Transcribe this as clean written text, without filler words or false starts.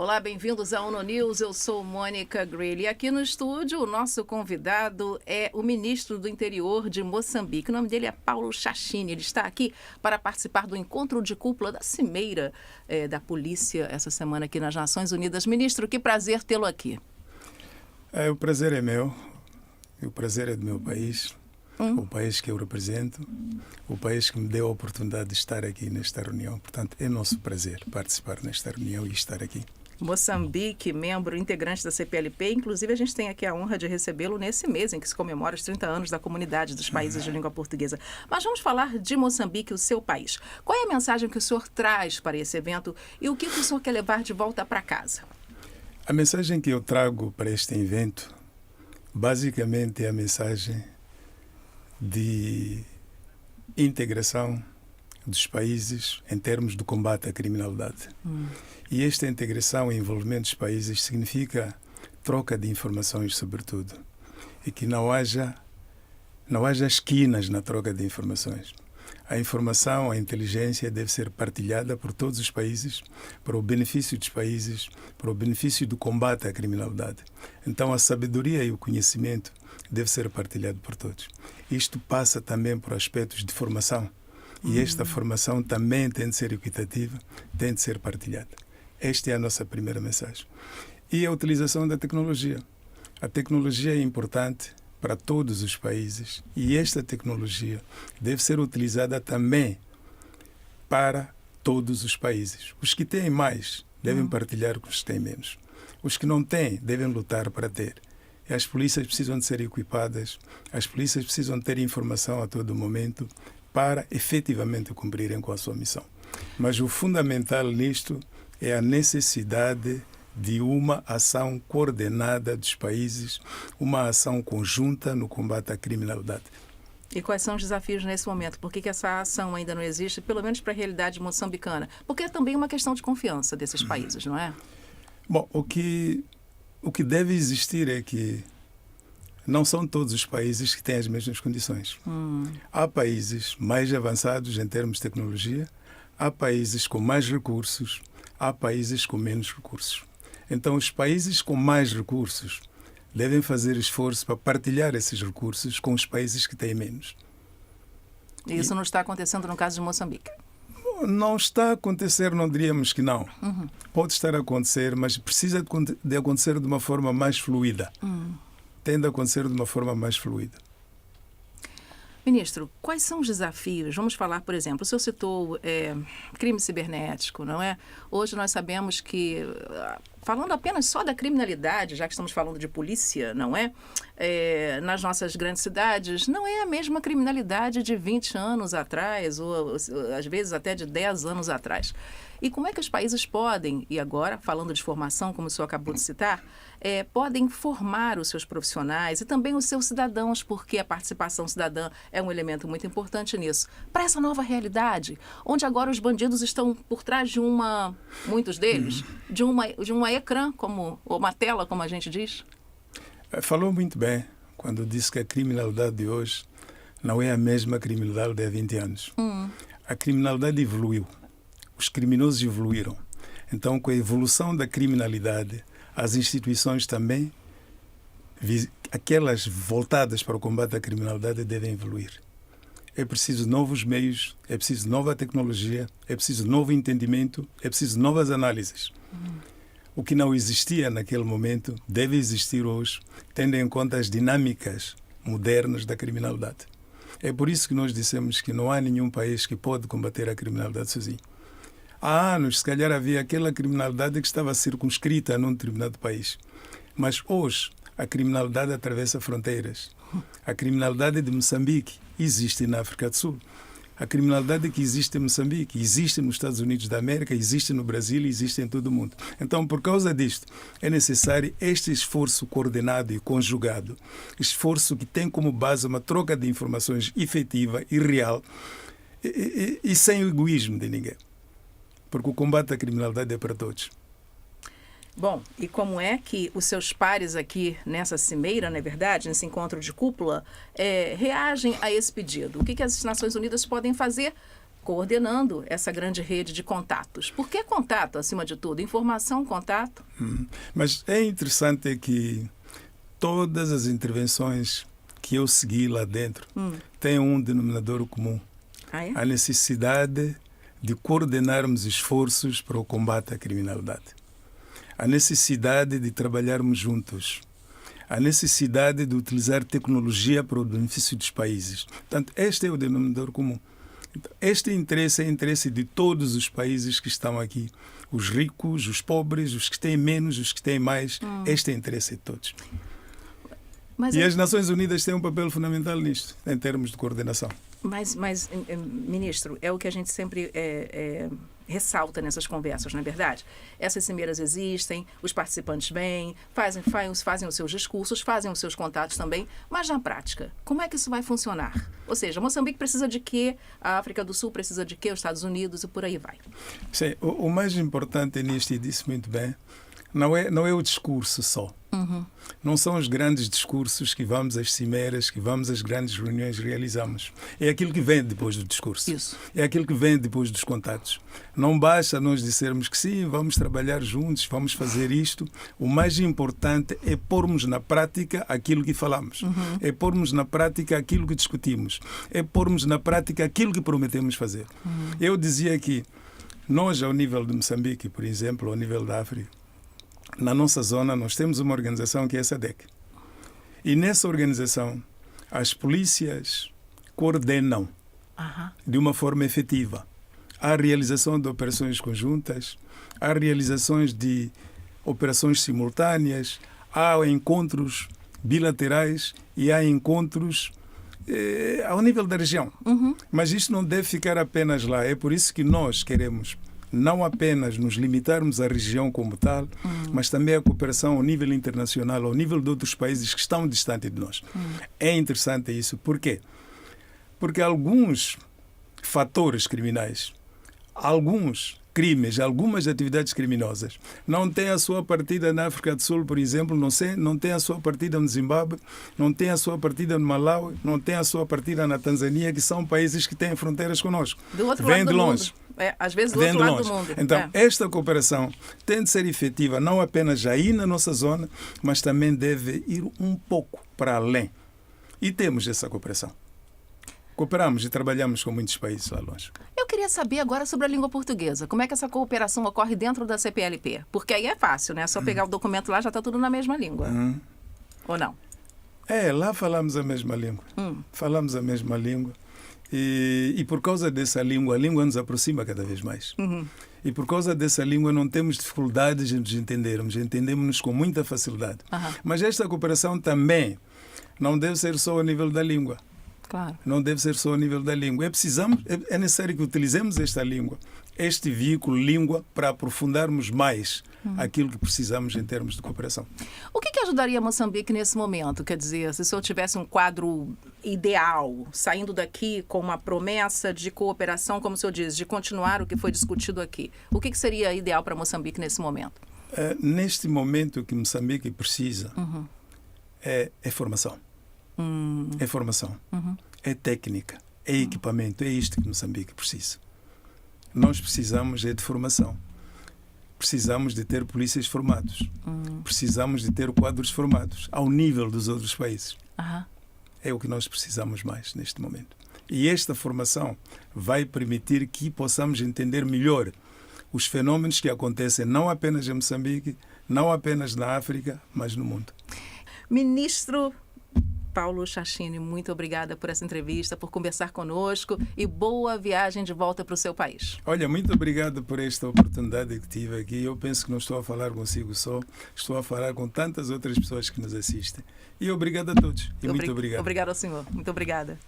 Olá, bem-vindos à ONU News. Eu sou Mônica Grayle. E aqui no estúdio, o nosso convidado é o ministro do Interior de Moçambique. O nome dele é Paulo Chachine. Ele está aqui para participar do encontro de cúpula da cimeira da polícia essa semana aqui nas Nações Unidas. Ministro, que prazer tê-lo aqui. O prazer é meu. O prazer é do meu país. O país que eu represento, o país que me deu a oportunidade de estar aqui nesta reunião. Portanto, é nosso prazer participar nesta reunião e estar aqui. Moçambique, membro integrante da CPLP, inclusive a gente tem aqui a honra de recebê-lo nesse mês em que se comemora os 30 anos da Comunidade dos Países de Língua Portuguesa. Mas vamos falar de Moçambique, o seu país. Qual é a mensagem que o senhor traz para esse evento e o que o senhor quer levar de volta para casa? A mensagem que eu trago para este evento, basicamente é a mensagem de integração dos países em termos de combate à criminalidade. E esta integração e envolvimento dos países significa troca de informações, sobretudo, e que não haja esquinas na troca de informações. A informação, a inteligência deve ser partilhada por todos os países, para o benefício dos países, para o benefício do combate à criminalidade. Então, a sabedoria e o conhecimento deve ser partilhado por todos. Isto passa também por aspectos de formação. E esta formação também tem de ser equitativa, tem de ser partilhada. Esta é a nossa primeira mensagem. E a utilização da tecnologia. A tecnologia é importante para todos os países e esta tecnologia deve ser utilizada também para todos os países. Os que têm mais devem partilhar com os que têm menos. Os que não têm devem lutar para ter. E as polícias precisam de ser equipadas, as polícias precisam ter informação a todo momento para efetivamente cumprirem com a sua missão. Mas o fundamental nisto é a necessidade de uma ação coordenada dos países, uma ação conjunta no combate à criminalidade. E quais são os desafios nesse momento? Por que essa ação ainda não existe, pelo menos para a realidade moçambicana? Porque é também uma questão de confiança desses países, não é? Bom, o que deve existir é que não são todos os países que têm as mesmas condições. Há países mais avançados em termos de tecnologia, há países com mais recursos, há países com menos recursos. Então, os países com mais recursos devem fazer esforço para partilhar esses recursos com os países que têm menos. E isso não está acontecendo no caso de Moçambique? Não está a acontecer, não diríamos que não. Pode estar a acontecer, mas precisa de acontecer de uma forma mais fluida. Tem de acontecer de uma forma mais fluida. Ministro, quais são os desafios? Vamos falar, por exemplo, o senhor citou crime cibernético, não é? Hoje nós sabemos que, falando apenas só da criminalidade, já que estamos falando de polícia, não é? Nas nossas grandes cidades, não é a mesma criminalidade de 20 anos atrás, ou às vezes até de 10 anos atrás. E como é que os países podem, e agora, falando de formação, como o senhor acabou de citar, podem formar os seus profissionais e também os seus cidadãos, porque a participação cidadã é um elemento muito importante nisso, para essa nova realidade, onde agora os bandidos estão por trás de muitos deles, de uma ecrã, ou uma tela, como a gente diz? Falou muito bem quando disse que a criminalidade de hoje não é a mesma criminalidade de há 20 anos. A criminalidade evoluiu. Os criminosos evoluíram. Então, com a evolução da criminalidade, as instituições também, aquelas voltadas para o combate à criminalidade, devem evoluir. É preciso novos meios, é preciso nova tecnologia, é preciso novo entendimento, é preciso novas análises. O que não existia naquele momento deve existir hoje, tendo em conta as dinâmicas modernas da criminalidade. É por isso que nós dissemos que não há nenhum país que pode combater a criminalidade sozinho. Há anos, se calhar, havia aquela criminalidade que estava circunscrita num determinado país. Mas hoje, a criminalidade atravessa fronteiras. A criminalidade de Moçambique existe na África do Sul. A criminalidade que existe em Moçambique existe nos Estados Unidos da América, existe no Brasil e existe em todo o mundo. Então, por causa disto, é necessário este esforço coordenado e conjugado, esforço que tem como base uma troca de informações efetiva e real e sem o egoísmo de ninguém. Porque o combate à criminalidade é para todos. Bom, e como é que os seus pares aqui nessa cimeira, não é verdade, nesse encontro de cúpula, reagem a esse pedido? O que as Nações Unidas podem fazer coordenando essa grande rede de contatos. Por que contato, acima de tudo? Informação, contato? Mas é interessante que todas as intervenções que eu segui lá dentro têm um denominador comum. Ah, é? A necessidade de coordenarmos esforços para o combate à criminalidade. A necessidade de trabalharmos juntos. A necessidade de utilizar tecnologia para o benefício dos países. Portanto, este é o denominador comum. Este interesse é interesse de todos os países que estão aqui. Os ricos, os pobres, os que têm menos, os que têm mais. Este é o interesse de todos. E as Nações Unidas têm um papel fundamental nisto, em termos de coordenação. Mas ministro, é o que a gente sempre ressalta nessas conversas, não é verdade? Essas cimeiras existem, os participantes vêm, fazem os seus discursos, fazem os seus contatos também, mas na prática, como é que isso vai funcionar? Ou seja, Moçambique precisa de quê? A África do Sul precisa de quê? Os Estados Unidos e por aí vai. Sim, o mais importante nisto, e disse muito bem, não é o discurso só. Não são os grandes discursos que vamos às cimeiras, que vamos às grandes reuniões realizamos. É aquilo que vem depois do discurso. Isso. É aquilo que vem depois dos contatos. Não basta nós dissermos que sim, vamos trabalhar juntos, vamos fazer isto. O mais importante é pormos na prática aquilo que falamos. É pormos na prática aquilo que discutimos. É pormos na prática aquilo que prometemos fazer. Eu dizia que nós, ao nível de Moçambique, por exemplo, ao nível da África, na nossa zona, nós temos uma organização que é a SADC. E nessa organização, as polícias coordenam de uma forma efetiva a realização de operações conjuntas, a realizações de operações simultâneas, há encontros bilaterais e há encontros ao nível da região. Mas isto não deve ficar apenas lá. É por isso que nós queremos não apenas nos limitarmos à região como tal, mas também a cooperação ao nível internacional, ao nível de outros países que estão distantes de nós. É interessante isso. Por quê? Porque alguns fatores criminais, alguns crimes, algumas atividades criminosas, não têm a sua partida na África do Sul, por exemplo, não tem a sua partida no Zimbábue, não tem a sua partida no Malawi, não tem a sua partida na Tanzânia, que são países que têm fronteiras connosco. Vêm de longe. Às vezes do outro lado do mundo. Então, esta cooperação tem de ser efetiva, não apenas aí na nossa zona, mas também deve ir um pouco para além. E temos essa cooperação. Cooperamos e trabalhamos com muitos países lá longe. Eu queria saber agora sobre a língua portuguesa. Como é que essa cooperação ocorre dentro da CPLP? Porque aí é fácil, né? É só pegar o documento lá, já está tudo na mesma língua. Ou não? Lá falamos a mesma língua. Falamos a mesma língua. E por causa dessa língua, a língua nos aproxima cada vez mais. E por causa dessa língua não temos dificuldades em nos entendermos. Entendemos-nos com muita facilidade. Mas esta cooperação também não deve ser só a nível da língua. Claro. Não deve ser só a nível da língua. É necessário que utilizemos esta língua, este veículo língua, para aprofundarmos mais aquilo que precisamos em termos de cooperação. O que ajudaria Moçambique nesse momento? Quer dizer, se o senhor tivesse um quadro ideal, saindo daqui com uma promessa de cooperação, como o senhor diz, de continuar o que foi discutido aqui, o que seria ideal para Moçambique nesse momento? Neste momento, o que Moçambique precisa é formação. É formação, é técnica, é equipamento, é isto que Moçambique precisa. Nós precisamos de formação. Precisamos de ter polícias formados. Precisamos de ter quadros formados ao nível dos outros países. É o que nós precisamos mais neste momento. E esta formação vai permitir que possamos entender melhor os fenómenos que acontecem não apenas em Moçambique, não apenas na África, mas no mundo. Ministro Paulo Chachine, muito obrigada por essa entrevista, por conversar conosco e boa viagem de volta para o seu país. Olha, muito obrigado por esta oportunidade que tive aqui. Eu penso que não estou a falar consigo só, estou a falar com tantas outras pessoas que nos assistem. E obrigado a todos. E muito obrigado. Obrigado ao senhor. Muito obrigada.